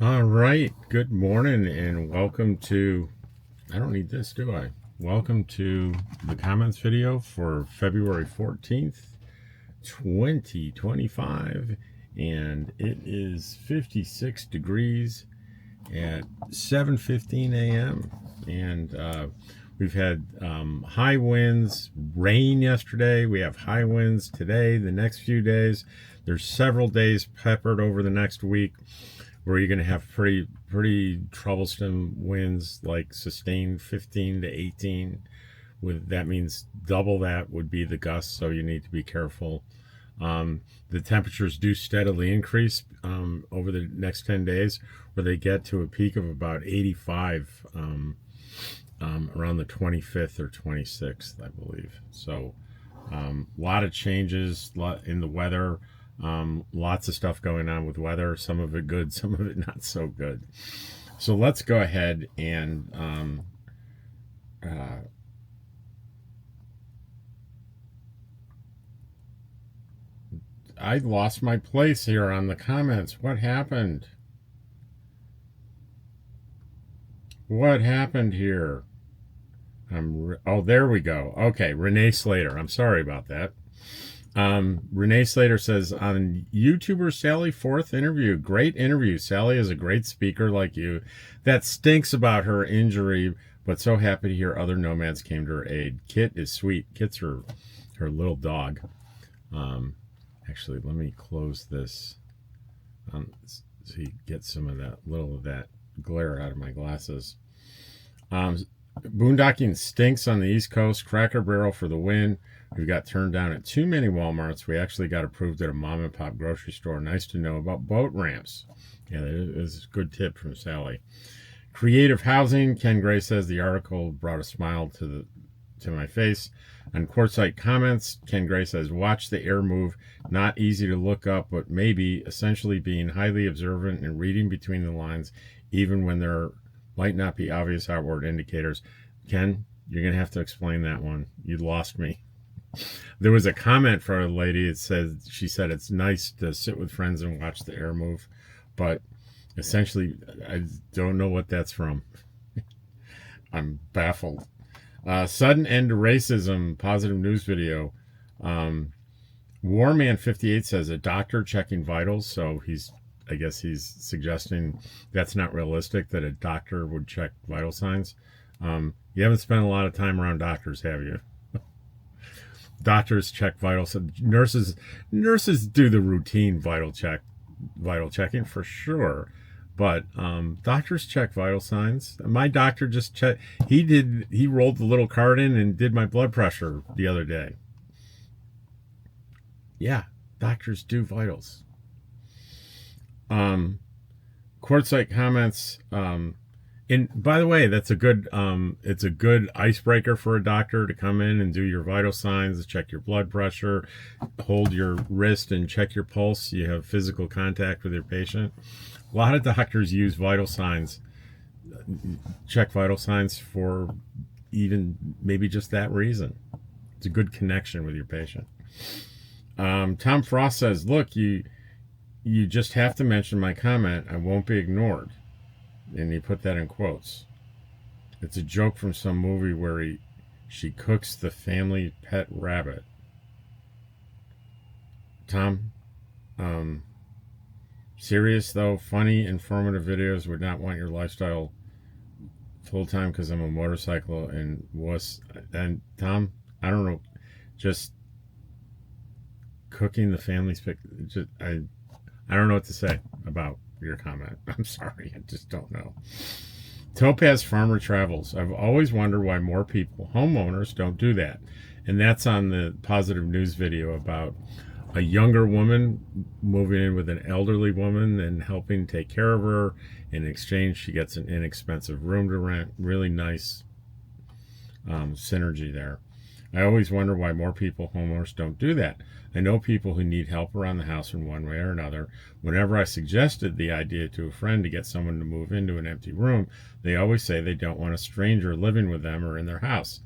All right, good morning and welcome to, I don't need this, do I? Welcome to the comments video for February 14th, 2025. And it is 56 degrees at 7:15 a.m. And we've had high winds, rain yesterday. We have high winds today, the next few days. There's several days peppered over the next week where you're going to have pretty troublesome winds, like sustained 15 to 18. That means double that would be the gusts, so you need to be careful. The temperatures do steadily increase over the next 10 days, where they get to a peak of about 85 around the 25th or 26th, I believe. So a lot of changes in the weather. Lots of stuff going on with weather, some of it good, some of it not so good. So let's go ahead and I lost my place here on the comments. What happened? What happened here? Oh, there we go. Okay, Renee Slater. I'm sorry about that. Renee Slater says, on YouTuber Sally Forth interview, great interview. Sally is a great speaker like you. That stinks about her injury, but so happy to hear other nomads came to her aid. Kit is sweet. Kit's her little dog. Actually, let me close this so you get some of that, little of that glare out of my glasses. Boondocking stinks on the East Coast. Cracker Barrel for the win. We got turned down at too many Walmarts. We actually got approved at a mom and pop grocery store. Nice to know about boat ramps. Yeah, that is a good tip from Sally. Creative housing. Ken Gray says the article brought a smile to my face. On Quartzsite Comments, Ken Gray says, watch the air move. Not easy to look up, but maybe essentially being highly observant and reading between the lines, even when there might not be obvious outward indicators. Ken, you're going to have to explain that one. You lost me. There was a comment from a lady. She said it's nice to sit with friends and watch the air move, but essentially, I don't know what that's from. I'm baffled. Sudden end to racism, positive news video. Warman58 says a doctor checking vitals. So I guess he's suggesting that's not realistic, that a doctor would check vital signs. You haven't spent a lot of time around doctors, have you? Doctors check vital signs. Nurses do the routine vital checking for sure. But doctors check vital signs. My doctor just checked. He rolled the little card in and did my blood pressure the other day. Yeah, doctors do vitals. Quartzsite Comments. And by the way, that's a good. It's a good icebreaker for a doctor to come in and do your vital signs, check your blood pressure, hold your wrist and check your pulse. You have physical contact with your patient. A lot of doctors use vital signs, check vital signs for even maybe just that reason. It's a good connection with your patient. Tom Frost says, look, you just have to mention my comment. I won't be ignored. And he put that in quotes. It's a joke from some movie where she cooks the family pet rabbit. Tom, serious though, funny, informative videos. Would not want your lifestyle full time because I'm a motorcycle and Tom, I don't know, just cooking the family's pick. I don't know what to say about your comment. I'm sorry, I just don't know. Topaz Farmer Travels. I've always wondered why more people, homeowners, don't do that. And that's on the positive news video about a younger woman moving in with an elderly woman and helping take care of her. In exchange, she gets an inexpensive room to rent. Really nice synergy there. I always wonder why more people, homeowners, don't do that. I know people who need help around the house in one way or another. Whenever I suggested the idea to a friend to get someone to move into an empty room, they always say they don't want a stranger living with them or in their house.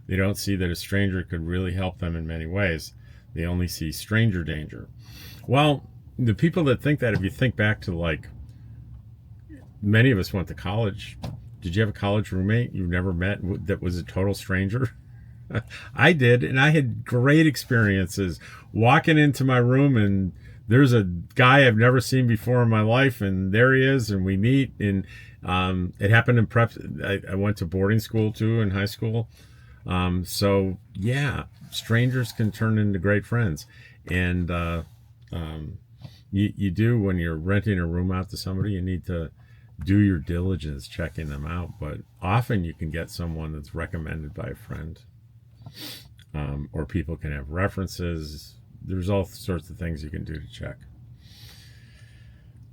They don't see that a stranger could really help them in many ways. They only see stranger danger. Well, the people that think that, if you think back to like many of us went to college. Did you have a college roommate you've never met that was a total stranger? I did, and I had great experiences walking into my room, and there's a guy I've never seen before in my life, and there he is, and we meet. And it happened in prep. I went to boarding school too in high school. So yeah, strangers can turn into great friends, and you do when you're renting a room out to somebody. You need to do your diligence checking them out, but often you can get someone that's recommended by a friend, or people can have references. There's all sorts of things you can do to check.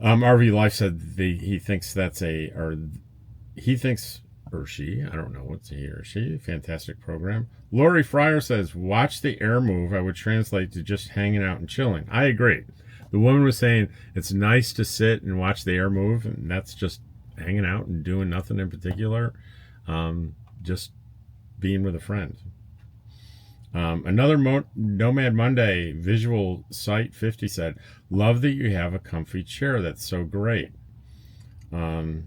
RV Life said he thinks that's he thinks, or she, I don't know, what's he or she, fantastic program. Lori Fryer says, watch the air move. I would translate to just hanging out and chilling. I agree. The woman was saying it's nice to sit and watch the air move, and that's just hanging out and doing nothing in particular, just being with a friend. Another Nomad Monday Visual Site 50 said, love that you have a comfy chair. That's so great. I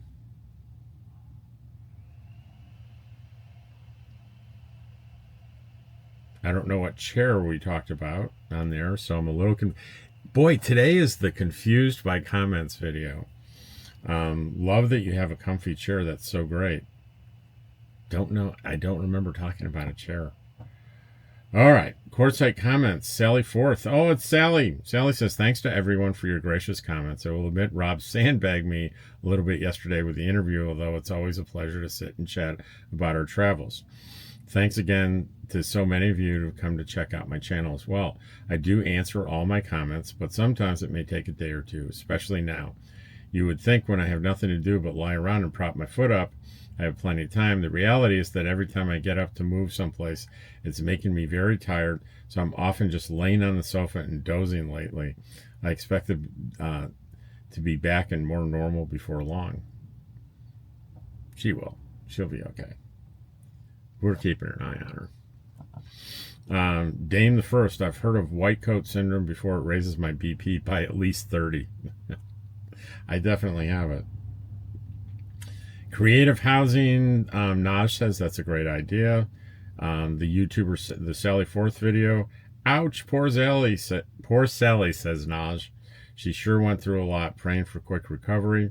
don't know what chair we talked about on there, so I'm a little boy, today is the confused by comments video. Love that you have a comfy chair. That's so great. Don't know. I don't remember talking about a chair. All right. Quartzsite Comments. Sally Forth. Oh, it's Sally. Sally says, thanks to everyone for your gracious comments. I will admit Rob sandbagged me a little bit yesterday with the interview, although it's always a pleasure to sit and chat about our travels. Thanks again to so many of you who have come to check out my channel as well. I do answer all my comments, but sometimes it may take a day or two, especially now. You would think when I have nothing to do but lie around and prop my foot up, I have plenty of time. The reality is that every time I get up to move someplace, it's making me very tired, so I'm often just laying on the sofa and dozing lately. I expect to be back and more normal before long. She will. She'll be okay. We're keeping an eye on her. Dame the First. I've heard of white coat syndrome before. It raises my BP by at least 30. I definitely have it. Creative Housing. Naj says that's a great idea. The YouTuber, the Sally Forth video. Ouch, poor Sally, says Naj. She sure went through a lot. Praying for quick recovery.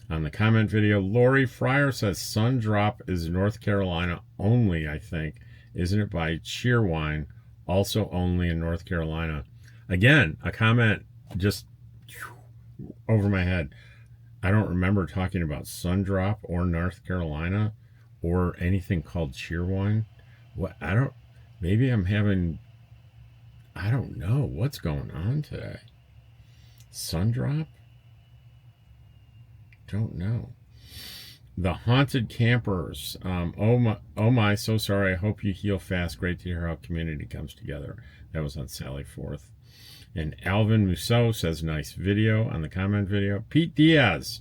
On the comment video, Lori Fryer says Sun Drop is North Carolina only, I think. Isn't it by Cheerwine? Also only in North Carolina. Again, a comment just over my head. I don't remember talking about Sun Drop or North Carolina or anything called Cheerwine. What? Maybe I'm having, I don't know what's going on today. Sun Drop? Don't know. The Haunted Campers. Oh my, so sorry. I hope you heal fast. Great to hear how community comes together. That was on Sally Forth. And Alvin Musso says, nice video on the comment video. Pete Diaz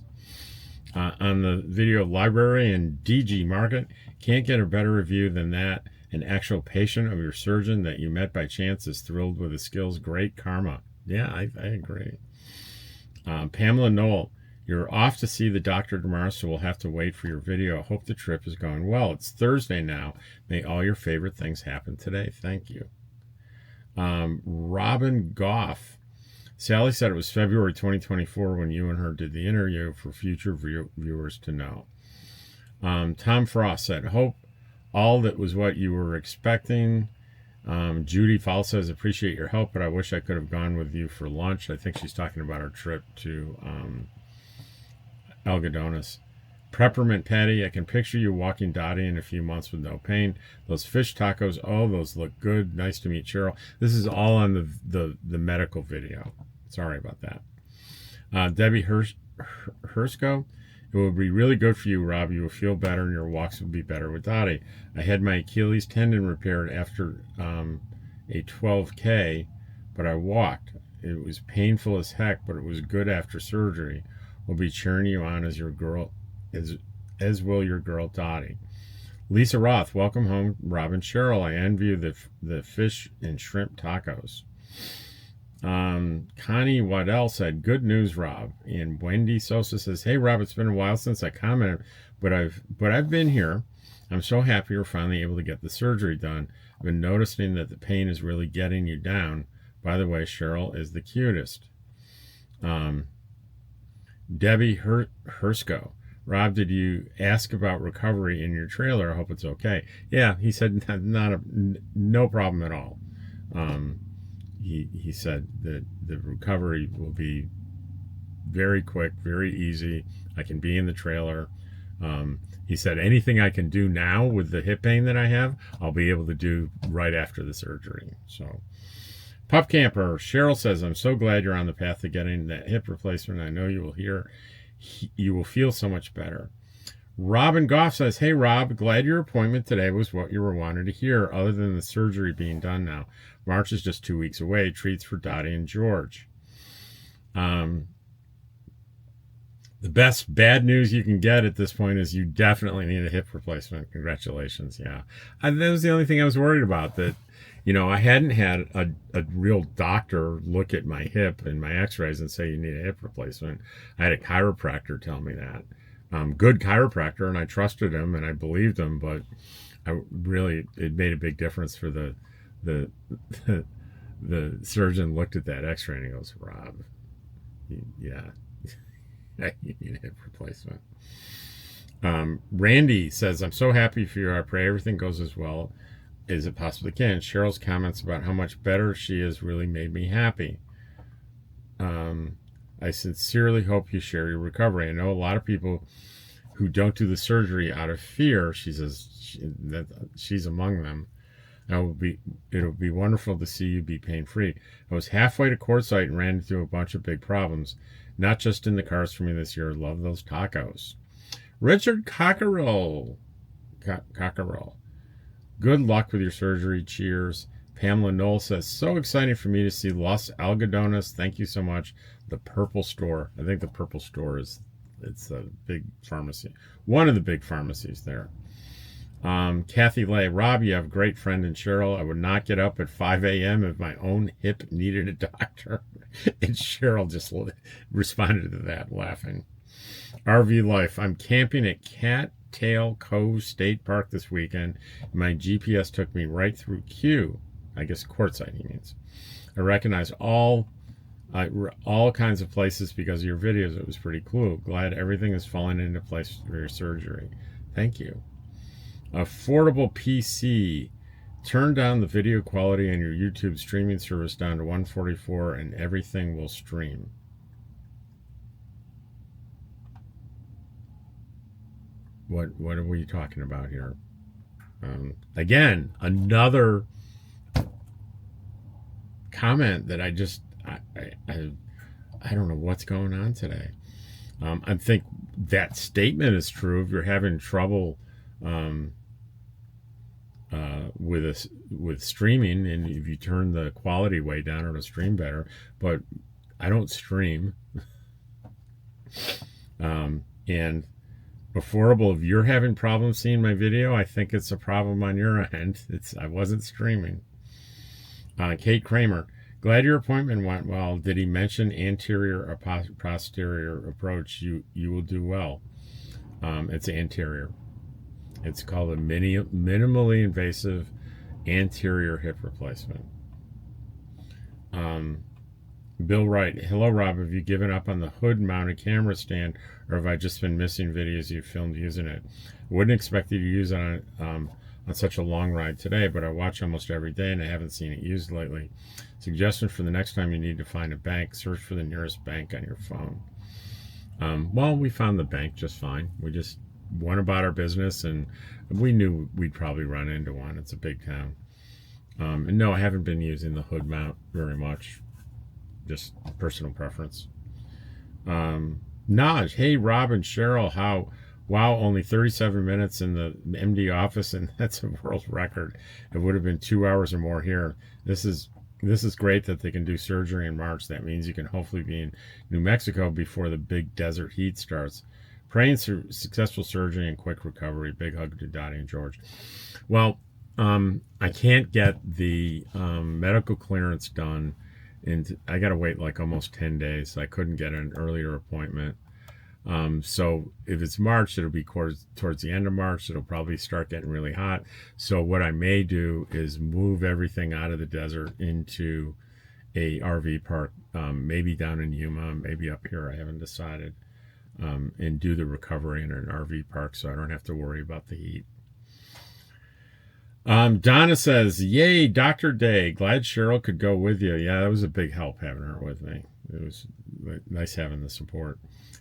on the video library and DG Market. Can't get a better review than that. An actual patient of your surgeon that you met by chance is thrilled with his skills. Great karma. Yeah, I agree. Pamela Knoll. You're off to see the doctor tomorrow, so we'll have to wait for your video. I hope the trip is going well. It's Thursday now. May all your favorite things happen today. Thank you. Robin Goff. Sally said it was February 2024 when you and her did the interview for future viewers to know. Tom Frost said, hope all that was what you were expecting. Judy Fall says, appreciate your help, but I wish I could have gone with you for lunch. I think she's talking about our trip to Algodones. Peppermint Patty, I can picture you walking Dottie in a few months with no pain. Those fish tacos, oh, those look good. Nice to meet Cheryl. This is all on the medical video. Sorry about that. Debbie Hersko, it will be really good for you, Rob. You will feel better and your walks will be better with Dottie. I had my Achilles tendon repaired after a 12K, but I walked. It was painful as heck, but it was good after surgery. We'll be cheering you on as your girl, as will your girl Dottie. Lisa Roth, welcome home, Rob and Cheryl. I envy you the fish and shrimp tacos. Connie Waddell said, "Good news, Rob." And Wendy Sosa says, "Hey, Rob, it's been a while since I commented, but I've been here. I'm so happy you're finally able to get the surgery done. I've been noticing that the pain is really getting you down. By the way, Cheryl is the cutest." Debbie Hersko. "Rob, did you ask about recovery in your trailer? I hope it's okay." Yeah, he said no problem at all. He said that the recovery will be very quick, very easy. I can be in the trailer. He said anything I can do now with the hip pain that I have, I'll be able to do right after the surgery. So, Pup Camper Cheryl says, "I'm so glad you're on the path to getting that hip replacement. I know you will feel so much better." Robin Goff says, "Hey Rob, glad your appointment today was what you were wanting to hear, other than the surgery being done now. March is just 2 weeks away. Treats for Dottie and George." The best bad news you can get at this point is you definitely need a hip replacement. Congratulations. Yeah. That was the only thing I was worried about, that, I hadn't had a real doctor look at my hip and my x-rays and say you need a hip replacement. I had a chiropractor tell me that. Good chiropractor, and I trusted him and I believed him, but it made a big difference for the surgeon looked at that x-ray and he goes, "Rob, yeah, you need a hip replacement." Randy says, "I'm so happy for you. I pray everything goes as well as it possibly can. Cheryl's comments about how much better she is really made me happy. I sincerely hope you share your recovery. I know a lot of people who don't do the surgery out of fear." She says that she's among them. It'll be wonderful to see you be pain-free. "I was halfway to Quartzsite and ran into a bunch of big problems. Not just in the cars for me this year. Love those tacos." Richard Cockerell. "Good luck with your surgery. Cheers." Pamela Knoll says, "So exciting for me to see Los Algodones. Thank you so much. The Purple Store." I think the Purple Store it's a big pharmacy. One of the big pharmacies there. Kathy Lay. "Rob, you have a great friend in Cheryl. I would not get up at 5 a.m. if my own hip needed a doctor." And Cheryl just responded to that laughing. RV Life. "I'm camping at Cattail Cove State Park this weekend. My GPS took me right through Q." I guess Quartzsite he means. "I recognize all kinds of places because of your videos. It was pretty cool. Glad everything is falling into place for your surgery. Thank you." Affordable PC. "Turn down the video quality on your YouTube streaming service down to 144 and everything will stream." What are we talking about here? Again, another comment that I don't know what's going on today. I think that statement is true. If you're having trouble with streaming, and if you turn the quality way down, it'll stream better. But I don't stream. And Affordable, if you're having problems seeing my video, I think it's a problem on your end. I wasn't streaming. Kate Kramer. "Glad your appointment went well. Did he mention anterior or posterior approach? You will do well." It's anterior. It's called a minimally invasive anterior hip replacement. Bill Wright. "Hello, Rob. Have you given up on the hood-mounted camera stand, or have I just been missing videos you filmed using it? I wouldn't expect you to use it on such a long ride today, but I watch almost every day and I haven't seen it used lately. Suggestion for the next time you need to find a bank: search for the nearest bank on your phone." Well, we found the bank just fine. We just went about our business, and we knew we'd probably run into one. It's a big town. And no, I haven't been using the hood mount very much. Just personal preference. Naj. "Hey, Rob and Cheryl, wow, only 37 minutes in the MD office, and that's a world record. It would have been 2 hours or more here. This is great that they can do surgery in March. That means you can hopefully be in New Mexico before the big desert heat starts. Praying successful surgery and quick recovery. Big hug to Dottie and George." Well, I can't get the medical clearance done and I got to wait like almost 10 days. I couldn't get an earlier appointment. So if it's March, it'll be towards the end of March. It'll probably start getting really hot. So what I may do is move everything out of the desert into a RV park, maybe down in Yuma, maybe up here. I haven't decided, and do the recovery in an RV park so I don't have to worry about the heat. Donna says, "Yay, Dr. Day. Glad Cheryl could go with you." Yeah, that was a big help having her with me. It was nice having the support.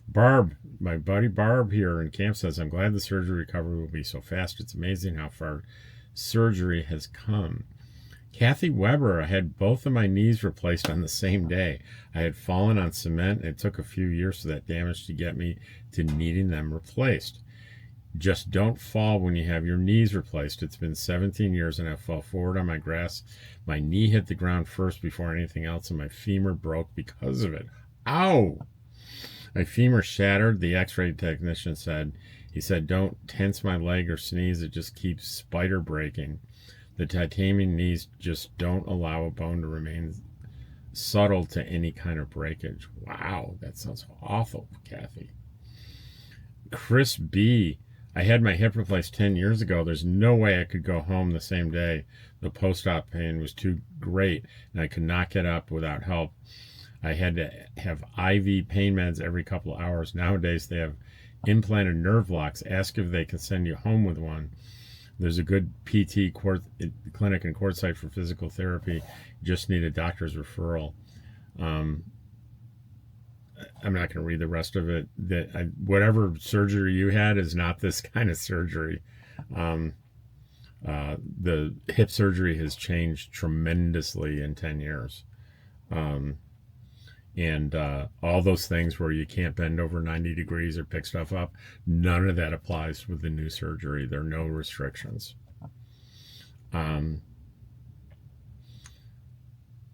Barb, my buddy Barb here in camp says, "I'm glad the surgery recovery will be so fast. It's amazing how far surgery has come." Kathy Weber, I had both of my knees replaced on the same day. I had fallen on cement, and it took a few years for that damage to get me to needing them replaced. Just don't fall when you have your knees replaced. It's been 17 years and I fell forward on my grass. My knee hit the ground first before anything else, and my femur broke because of it. Ow! My femur shattered, the x-ray technician said. He said, "Don't tense my leg or sneeze. It just keeps spider breaking. The titanium knees just don't allow a bone to remain subtle to any kind of breakage." Wow, that sounds awful, Kathy. Chris B. I had my hip replaced 10 years ago. There's no way I could go home the same day. The post-op pain was too great, and I could not get up without help. I had to have IV pain meds every couple of hours. Nowadays, they have implanted nerve blocks. Ask if they can send you home with one. There's a good PT clinic in Quartzsite for physical therapy. You just need a doctor's referral. I'm not going to read the rest of it. Whatever surgery you had is not this kind of surgery. The hip surgery has changed tremendously in 10 years. And all those things where you can't bend over 90 degrees or pick stuff up, none of that applies with the new surgery. There are no restrictions.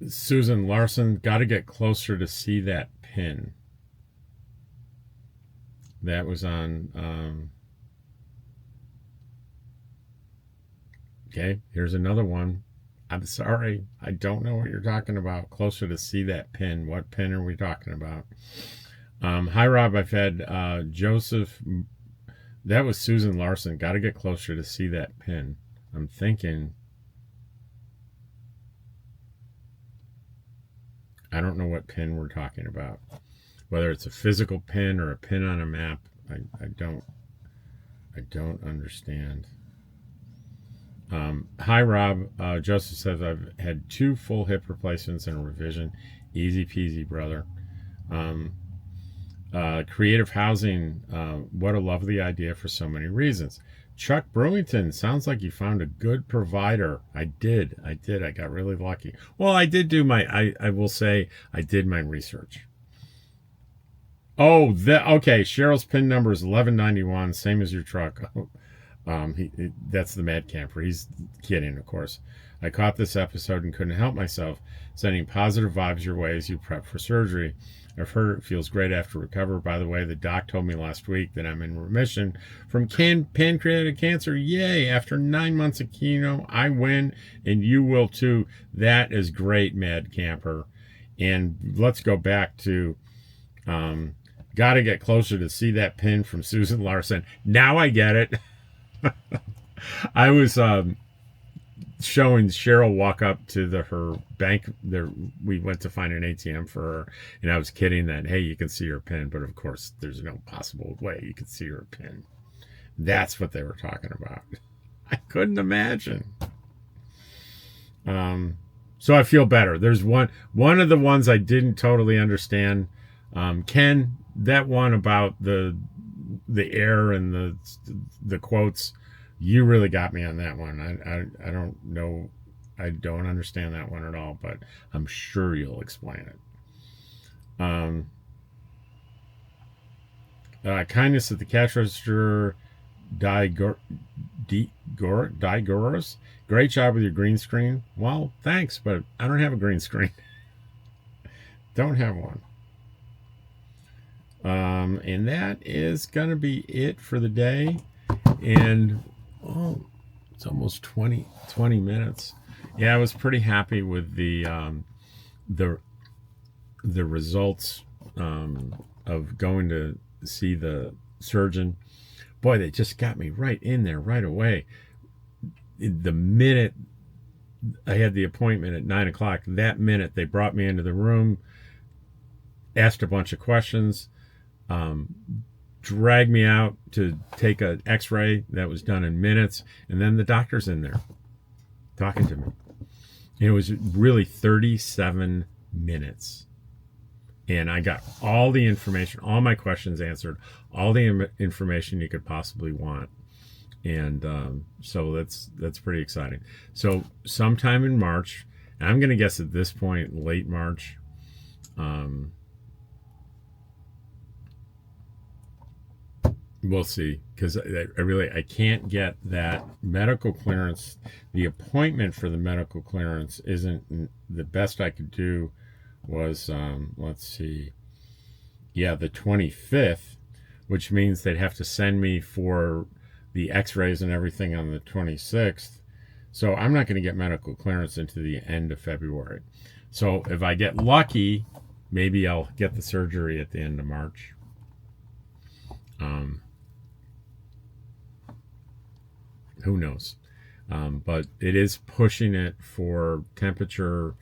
Susan Larson, got to get closer to see that pin. That was on. Okay, here's another one. I'm sorry, I don't know what you're talking about. Closer to see that pin. What pin are we talking about? Hi, Rob. I've had Joseph. That was Susan Larson. Got to get closer to see that pin. I'm thinking. I don't know what pin we're talking about. Whether it's a physical pin or a pin on a map, I don't understand. Hi, Rob. Joseph says, "I've had 2 full hip replacements and a revision. Easy peasy, brother." Creative housing. What a lovely idea for so many reasons. Chuck Brewington, sounds like you found a good provider. I did. I got really lucky. Well, I did do I will say I did my research. Oh, okay. Cheryl's PIN number is 1191, same as your truck. That's the Mad Camper. He's kidding, of course. I caught this episode and couldn't help myself, sending positive vibes your way as you prep for surgery. I've heard it feels great after recovery. By the way, the doc told me last week that I'm in remission from pancreatic cancer. Yay! After 9 months of chemo, I win, and you will too. That is great, Mad Camper. And let's go back to got to get closer to see that pin from Susan Larson. Now I get it. I was showing Cheryl walk up to her bank. We went to find an ATM for her, and I was kidding that, hey, you can see her pin, but of course there's no possible way you could see her pin. That's what they were talking about. I couldn't imagine. So I feel better. There's one of the ones I didn't totally understand. Ken, that one about the air and the quotes, you really got me on that one. I don't know. I don't understand that one at all, but I'm sure you'll explain it. Kindness at the cash register. Digoros. Great job with your green screen. Well, thanks, but I don't have a green screen. Don't have one. And that is going to be it for the day. And, it's almost 20 minutes. Yeah, I was pretty happy with the the results of going to see the surgeon. Boy, they just got me right in there right away. The minute I had the appointment at 9 o'clock, that minute they brought me into the room, asked a bunch of questions, dragged me out to take an x-ray that was done in minutes, and then the doctor's in there talking to me. It was really 37 minutes. And I got all the information, all my questions answered, all the information you could possibly want. And so that's pretty exciting. So sometime in March, and I'm going to guess at this point, late March, we'll see, because I can't get that medical clearance. The appointment for the medical clearance isn't the best I could do. Was let's see, yeah, the 25th, which means they'd have to send me for the x-rays and everything on the 26th. So I'm not going to get medical clearance into the end of February. So if I get lucky, maybe I'll get the surgery at the end of March. Who knows? But it is pushing it for temperature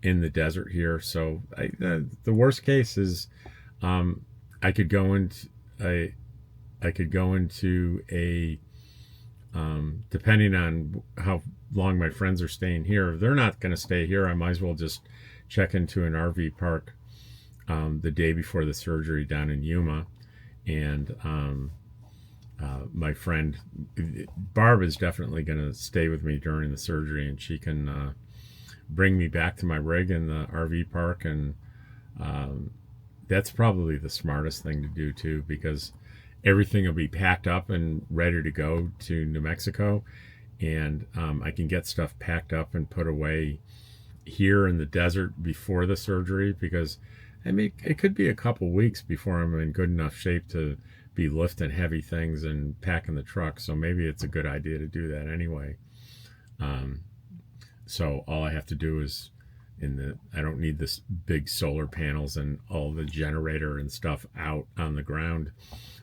in the desert here. So the worst case is I could go into a depending on how long my friends are staying here. If they're not going to stay here, I might as well just check into an RV park the day before the surgery down in Yuma. And my friend Barb is definitely going to stay with me during the surgery, and she can bring me back to my rig in the RV park. And that's probably the smartest thing to do too, because everything will be packed up and ready to go to New Mexico, and I can get stuff packed up and put away here in the desert before the surgery, because I mean it could be a couple weeks before I'm in good enough shape to be lifting heavy things and packing the truck. So maybe it's a good idea to do that anyway. So all I have to do is I don't need this big solar panels and all the generator and stuff out on the ground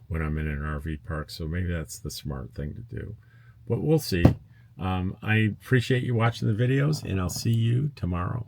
when I'm in an RV park. So maybe that's the smart thing to do, but we'll see. I appreciate you watching the videos, and I'll see you tomorrow.